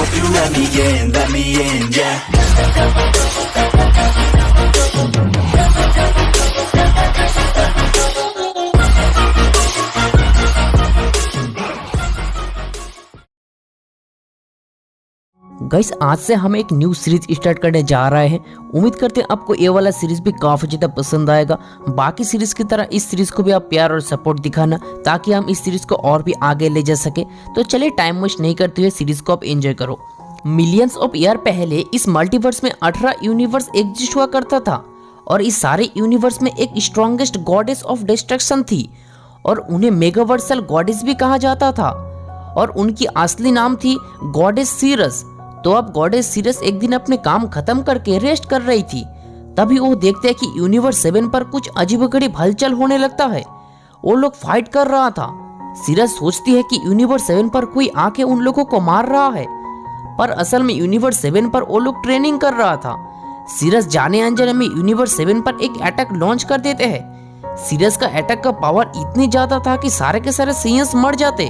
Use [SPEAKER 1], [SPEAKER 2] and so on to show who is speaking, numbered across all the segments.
[SPEAKER 1] hope you let me in, yeah.
[SPEAKER 2] Guys आज से हम एक न्यू सीरीज स्टार्ट करने जा रहे हैं। उम्मीद करते हैं आपको ये वाला सीरीज भी काफी ज्यादा पसंद आएगा। बाकी सीरीज की तरह इस सीरीज को भी आप प्यार और सपोर्ट दिखाना ताकि हम इस सीरीज को और भी आगे ले जा सके। तो चलिए टाइम वेस्ट नहीं करते हुए सीरीज को आप एंजॉय करो। मिलियंस ऑफ ईयर पहले इस मल्टीवर्स में 18 यूनिवर्स एग्जिस्ट हुआ करता था और इस सारे यूनिवर्स में एक स्ट्रॉन्गेस्ट गॉडेस ऑफ डिस्ट्रक्शन थी और उन्हें मेगावर्सल गॉडेस भी कहा जाता था और उनकी असली नाम थी गॉडेस सीरस। तो अब गॉडेस सीरस एक दिन अपने काम खत्म करके रेस्ट कर रही थी। तभी वो देखते हैं कि यूनिवर्स 7 पर कुछ अजीबोगरीब हलचल होने लगता है। वो लोग फाइट कर रहा था। सीरस सोचती है कि यूनिवर्स 7 पर कोई आके उन लोगों को मार रहा है, पर असल में यूनिवर्स 7 पर वो लोग ट्रेनिंग कर रहा था। सीरस जाने अनजाने में यूनिवर्स 7 पर एक अटैक लॉन्च कर देते हैं। सीरस का अटैक का पावर इतनी ज्यादा था कि सारे के सारे सीएंस मर जाते।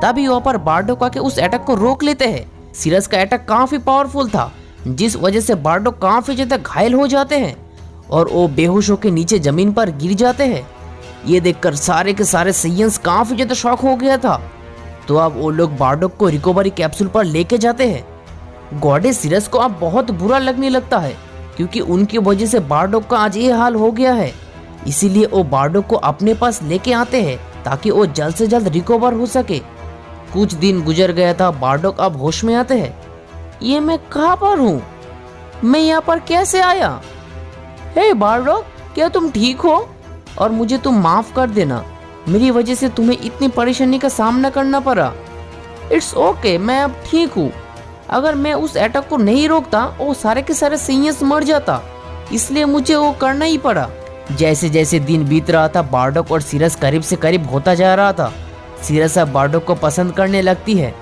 [SPEAKER 2] तभी वहाँ पर बारडोक आके उस अटैक को रोक लेते हैं। सीरस का अटैक काफी पावरफुल था जिस वजह से बारडोक काफी ज्यादा घायल हो जाते हैं और वो बेहोश होकर नीचे जमीन पर गिर जाते हैं। ये देखकर सारे के सारे सीएंस काफी ज्यादा शॉक हो गया था। तो अब वो लोग बारडोक को रिकवरी कैप्सूल पर लेके जाते हैं। गॉडेस सीरस को अब बहुत बुरा लगने लगता है क्योंकि उनकी वजह से बारडोक का आज ये हाल हो गया है। इसीलिए वो बारडोक को अपने पास लेके आते हैं ताकि वो जल्द से जल्द रिकवर हो सके। कुछ दिन गुजर गया था। बारडोक अब होश में आते हैं। ये मैं कहाँ पर हूँ? मैं यहाँ पर कैसे आया? हे बारडोक, क्या तुम ठीक हो? और मुझे तुम माफ कर देना, मेरी वजह से तुम्हें इतनी परेशानी का सामना करना पड़ा। इट्स ओके, मैं अब ठीक हूँ। अगर मैं उस अटैक को नहीं रोकता वो सारे के सारे सीएंस मर जाता, इसलिए मुझे वो करना ही पड़ा। जैसे जैसे दिन बीत रहा था बारडोक और सीरस करीब से करीब होता जा रहा था। सीरस अब बारडोक को पसंद करने लगती है।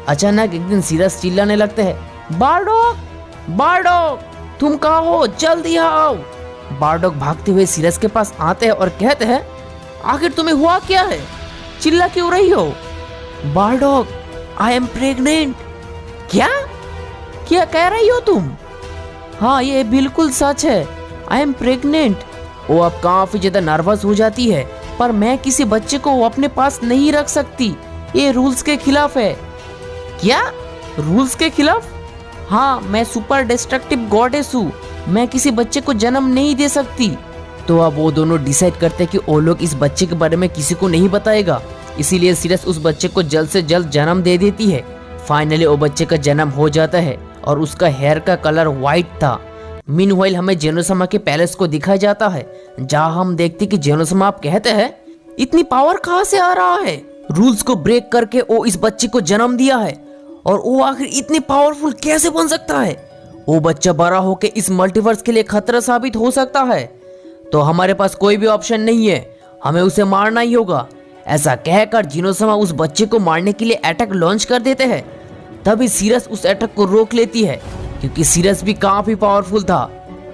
[SPEAKER 2] अचानक एक दिन सीरस चिल्लाने लगते हैं, बारडोक, बारडोक, तुम कहाँ हो? जल्दी आओ। बारडोक भागते हुए सीरस के पास आते हैं और कहते हैं, आखिर तुम्हें हुआ क्या है? चिल्ला क्यों रही हो? बारडोक, आई एम प्रेग्नेंट। क्या क्या कह रही हो तुम? हाँ, ये बिल्कुल सच है, आई एम प्रेग्नेंट। वो अब काफी ज्यादा नर्वस हो जाती है, पर मैं किसी बच्चे को अपने पास नहीं रख सकती, ये रूल्स के खिलाफ है। क्या रूल्स के खिलाफ? हाँ, मैं सुपर डिस्ट्रक्टिव गॉडेस हूँ, मैं किसी बच्चे को जन्म नहीं दे सकती। तो अब वो दोनों डिसाइड करते हैं कि वो लोग इस बच्चे के बारे में किसी को नहीं बताएगा। इसीलिए सीरस उस बच्चे को जल्द से जल्द जन्म दे देती है। फाइनली वो बच्चे का जन्म हो जाता है और उसका हेयर का कलर व्हाइट था। मीनवाइल हमें जेनोसमा के पैलेस को दिखाया जाता है जहां हम देखते कि जेनोसमा आप कहते हैं, इतनी पावर कहां से आ रहा है? रूल्स को ब्रेक करके वो इस बच्चे को जन्म दिया है और वो आखिर इतनी पावरफुल कैसे बन सकता है? वो बच्चा बड़ा होकर इस मल्टीवर्स के लिए खतरा साबित हो सकता है। तो हमारे पास कोई भी ऑप्शन नहीं है, हमें उसे मारना ही होगा। ऐसा कहकर जेनोसमा उस बच्चे को मारने के लिए अटैक लॉन्च कर देते हैं। तभी सीरस उस अटैक को रोक लेती है क्योंकि सीरस भी काफी पावरफुल था।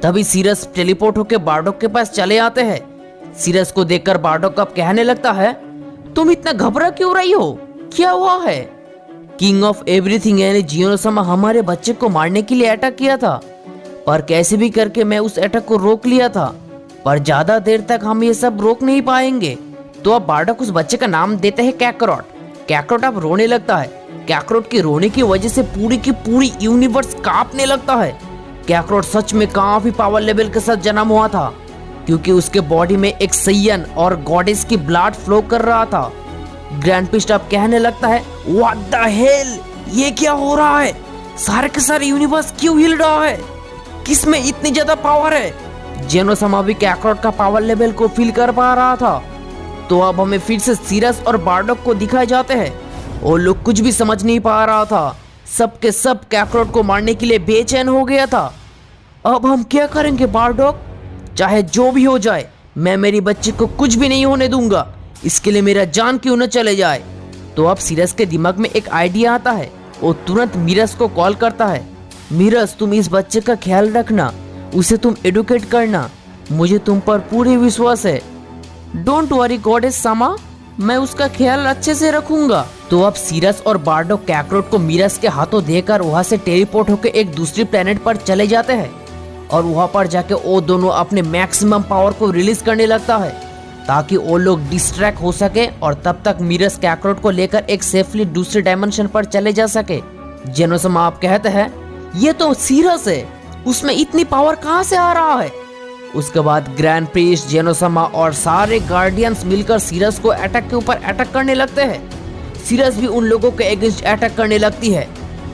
[SPEAKER 2] तभी सीरस टेलीपोर्ट होकर बारडोक के पास चले आते हैं। सीरस को देखकर बारडोक अब कहने लगता है, तुम इतना घबरा क्यों रही हो? क्या हुआ है? किंग ऑफ एवरीथिंग यानी जेनोसमा हमारे बच्चे को मारने के लिए अटैक किया था, पर कैसे भी करके मैं उस अटैक को रोक लिया था, पर ज्यादा देर तक हम ये सब रोक नहीं पाएंगे। तो अब बारडोक उस बच्चे का नाम देते हैं कैकरोट। कैकरोट अब रोने लगता है। कैकरोट के रोने की वजह से पूरी की पूरी यूनिवर्स कांपने लगता है। कैकरोट सच में काफी पावर लेवल के साथ जन्म हुआ था क्योंकि उसके बॉडी में एक सैयन और गॉडेस की ब्लड फ्लो कर रहा था। ग्रैंड पिस्ट अब कहने लगता है, व्हाट द हेल, ये क्या हो रहा है? सारे के सारे यूनिवर्स क्यों हिल रहा है? किसमें इतनी ज्यादा पावर है? जेनोसमा भी कैकरोट का पावर लेवल को फील कर पा रहा था। तो अब हमें फिर से सीरस और बारडोक को दिखाए जाते हैं। वो लोग कुछ भी समझ नहीं पा रहा था। सब के सब कैकरोट को मारने के लिए बेचैन हो गया था। अब हम क्या करेंगे बारडोक? चाहे जो भी हो जाए, मैं मेरी बच्ची को कुछ भी नहीं होने दूंगा, इसके लिए मेरा जान क्यों न चले जाए। तो अब सीरस के दिमाग में एक आइडिया आता है। वो तुरंत मीरस को कॉल करता है, मीरस तुम इस बच्चे का ख्याल रखना, उसे तुम एडुकेट करना, मुझे तुम पर पूरी विश्वास है। डोंट वरी गॉडेस समा, मैं उसका ख्याल अच्छे से रखूंगा। तो अब सीरस और बार्डोक कैकरोट को मिरस के हाथों देकर वहाँ से टेलीपोर्ट होकर एक दूसरी प्लेनेट पर चले जाते हैं और वहाँ पर जाके वो दोनों अपने मैक्सिमम पावर को रिलीज करने लगता है ताकि वो लोग डिस्ट्रैक्ट हो सके और तब तक मिरस कैकरोट को लेकर एक सेफली दूसरे डायमेंशन पर चले जा सके। जेनोसमा आप कहते हैं ये तो सीरस है, उसमें इतनी पावर कहाँ से आ रहा है। उसके बाद ग्रैंड प्रीस्ट, जेनोसमा और सारे गार्डियंस मिलकर सीरस को अटैक के ऊपर अटैक करने लगते हैं। सीरस भी उन लोगों के अगेंस्ट अटैक करने लगती है।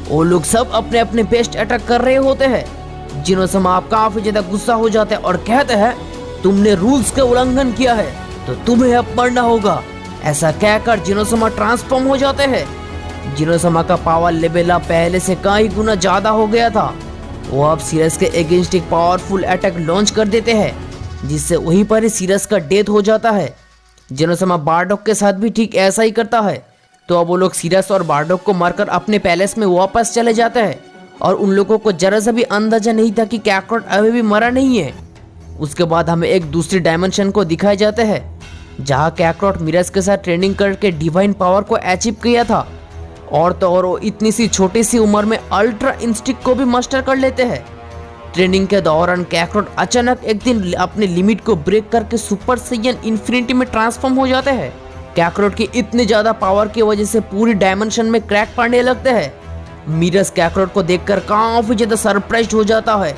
[SPEAKER 2] वो लोग सब अपने अपने बेस्ट अटैक कर रहे होते हैं। जेनोसमा आप काफी ज्यादा गुस्सा हो जाते हैं और कहते हैं तुमने रूल्स का उल्लंघन किया है तो तुम्हें अब मरना होगा। ऐसा कहकर जेनोसमा ट्रांसफॉर्म हो जाते हैं। जेनोसमा का पावर लेवल अब पहले से कई गुना ज्यादा हो गया था। वो अब सीरस के अगेंस्ट एक पावरफुल अटैक लॉन्च कर देते हैं जिससे वहीं पर ही सीरस का डेथ हो जाता है। जेनोसमा बार्डोक के साथ भी ठीक ऐसा ही करता है। तो अब वो लोग सीरस और बार्डोक को मारकर अपने पैलेस में वापस चले जाते हैं और उन लोगों को जरा सा भी अंदाजा नहीं था कि कैकरोट अभी भी मरा नहीं है। उसके बाद हमें एक दूसरी डायमेंशन को दिखाए जाते हैं जहाँ कैकरोट मिरस के साथ ट्रेनिंग करके डिवाइन पावर को अचीव किया था और तो और वो इतनी सी छोटी सी उम्र में अल्ट्रा इंस्टिंक्ट को भी मास्टर कर लेते हैं। ट्रेनिंग के दौरान कैकरोट अचानक एक दिन अपने लिमिट को ब्रेक करके सुपर सैयन इन्फिनिटी में ट्रांसफॉर्म हो जाते हैं। कैकरोट की इतनी ज्यादा पावर की वजह से पूरी डायमेंशन में क्रैक पड़ने लगते हैं। मिरस कैकरोट को देखकर काफी ज्यादा सरप्राइज्ड हो जाता है।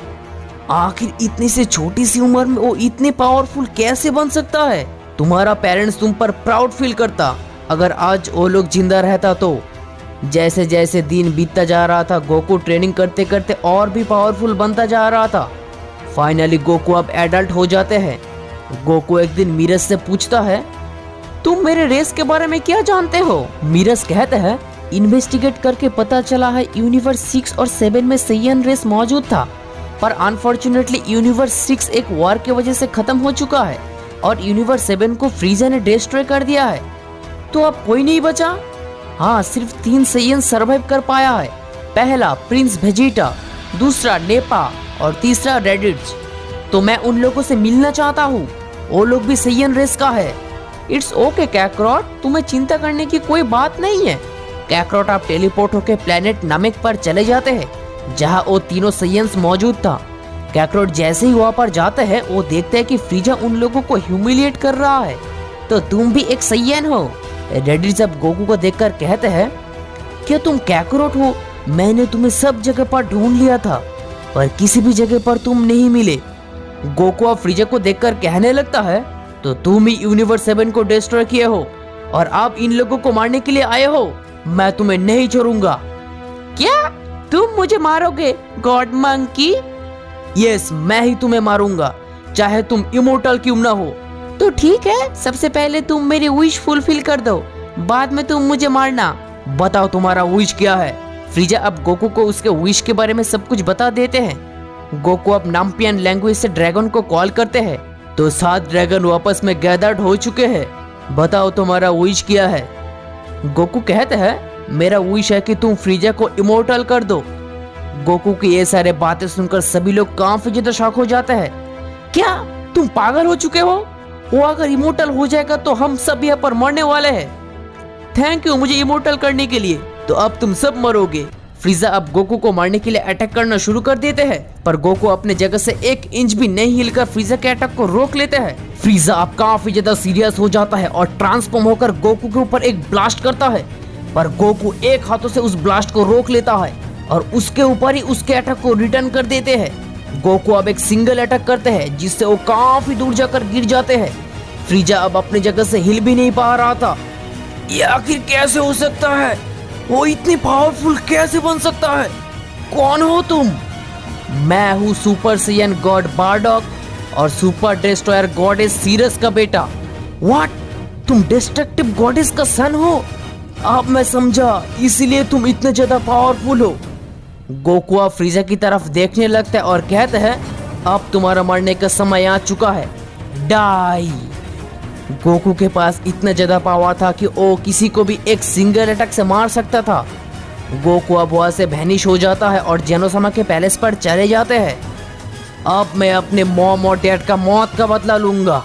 [SPEAKER 2] आखिर इतनी सी छोटी सी उम्र में वो इतने पावरफुल कैसे बन सकता है। तुम्हारा पेरेंट्स तुम पर प्राउड फील करता अगर आज वो लोग जिंदा रहता तो। जैसे जैसे दिन बीतता जा रहा था गोकू ट्रेनिंग करते करते और भी पावरफुल बनता जा रहा था। फाइनली गोकू अब एडल्ट हो जाते हैं। गोकू एक दिन मिरस से पूछता है तुम मेरे रेस के बारे में क्या जानते हो। मिरस कहते हैं इन्वेस्टिगेट करके पता चला है यूनिवर्स 6 और 7 में सैयन रेस मौजूद था पर अनफॉर्चुनेटली यूनिवर्स 6 एक वॉर की वजह से खत्म हो चुका है और यूनिवर्स 7 को फ्रीजा ने डिस्ट्रॉय कर दिया है। तो अब कोई नहीं बचा। हाँ, सिर्फ 3 सैयन सरवाइव कर पाया है। पहला प्रिंस वेजिटा, दूसरा नेपा और तीसरा रेडिट्स। तो मैं उन लोगों से मिलना चाहता हूँ, वो लोग भी सैयन रेस का है। इट्स ओके कैकरोट, तुम्हें चिंता करने की कोई बात नहीं है। कैकरोट आप टेलीपोर्ट होकर प्लेनेट नमेक पर चले जाते हैं जहाँ वो तीनों सैयन्स मौजूद था। कैकरोट जैसे ही वहाँ पर जाते हैं वो देखते हैं कि फ्रीजा उन लोगों को ह्यूमिलिएट कर रहा है। तो तुम भी एक सैयन हो। रेडिट्स अब गोकू को देखकर कहते हैं क्या तुम कैकरोट हो? मैंने तुम्हें सब जगह पर ढूंढ लिया था पर किसी भी जगह पर तुम नहीं मिले। गोकू अब फ्रीजा को देखकर कहने लगता है तो तुम ही यूनिवर्स 7 को डिस्ट्रॉय किए हो और आप इन लोगों को मारने के लिए आए हो। मैं तुम्हें नहीं छोड़ूंगा। क्या तुम मुझे मारोगे गॉड मंकी? यस, मैं ही तुम्हें मारूंगा चाहे तुम इमोर्टल क्यों ना हो। तो ठीक है, सबसे पहले तुम मेरी विश फुलफिल कर दो, बाद में तुम मुझे मारना। बताओ तुम्हारा विश क्या है। फ्रीजा अब गोकू को उसके विश के बारे में सब कुछ बता देते हैं। गोकू अब नाम्पियन लैंग्वेज से ड्रैगन को कॉल करते हैं तो 7 ड्रैगन वापस में गैदर्ड हो चुके हैं। बताओ तुम्हारा विश क्या है। गोकू कहते हैं मेरा विश है कि तुम फ्रीजा को इमोर्टल कर दो। गोकू की ये सारे बातें सुनकर सभी लोग काफी ज्यादा शॉक हो जाते हैं। क्या तुम पागल हो चुके हो? वो अगर इमोर्टल हो जाएगा तो हम सब यहाँ पर मरने वाले हैं। थैंक यू मुझे इमोर्टल करने के लिए। तो अब तुम सब मरोगे। फ्रीजा अब गोकू को मारने के लिए अटैक करना शुरू कर देते हैं पर गोकू अपने जगह से 1 इंच भी नहीं हिलकर फ्रीजा के अटैक को रोक लेते हैं। फ्रीजा अब काफी ज्यादा सीरियस हो जाता है और ट्रांसफॉर्म होकर गोकू के ऊपर एक ब्लास्ट करता है पर गोकू एक हाथों से उस ब्लास्ट को रोक लेता है और उसके ऊपर ही उसके अटैक को रिटर्न कर देते हैं। गोकू अब एक सिंगल अटैक करते हैं जिससे वो काफी दूर जाकर गिर जाते हैं। फ्रीजा अब अपनी जगह से हिल भी नहीं पा रहा था। ये आखिर कैसे हो सकता है? वो इतनी पावरफुल कैसे बन सकता है? कौन हो तुम? मैं हूँ सुपर सैयन गॉड बार्डोक और सुपर डिस्ट्रॉयर गॉडेस सीरस का बेटा। व्हाट? तुम डिस्ट्रक्टिव गॉडेस का सन हो? अब मैं समझा, इसीलिए तुम इतने ज्यादा पावरफुल हो। गोकू अब फ्रीजा की तरफ देखने लगता है और कहता है अब तुम्हारा मरने का समय आ चुका है, डाई। गोकू के पास इतना ज्यादा पावर था कि वो किसी को भी एक सिंगल अटैक से मार सकता था। गोकू अब वहां से वैनिश हो जाता है और जेनोसमा के पैलेस पर चले जाते हैं। अब मैं अपने मॉम और डैड का मौत का बदला लूंगा।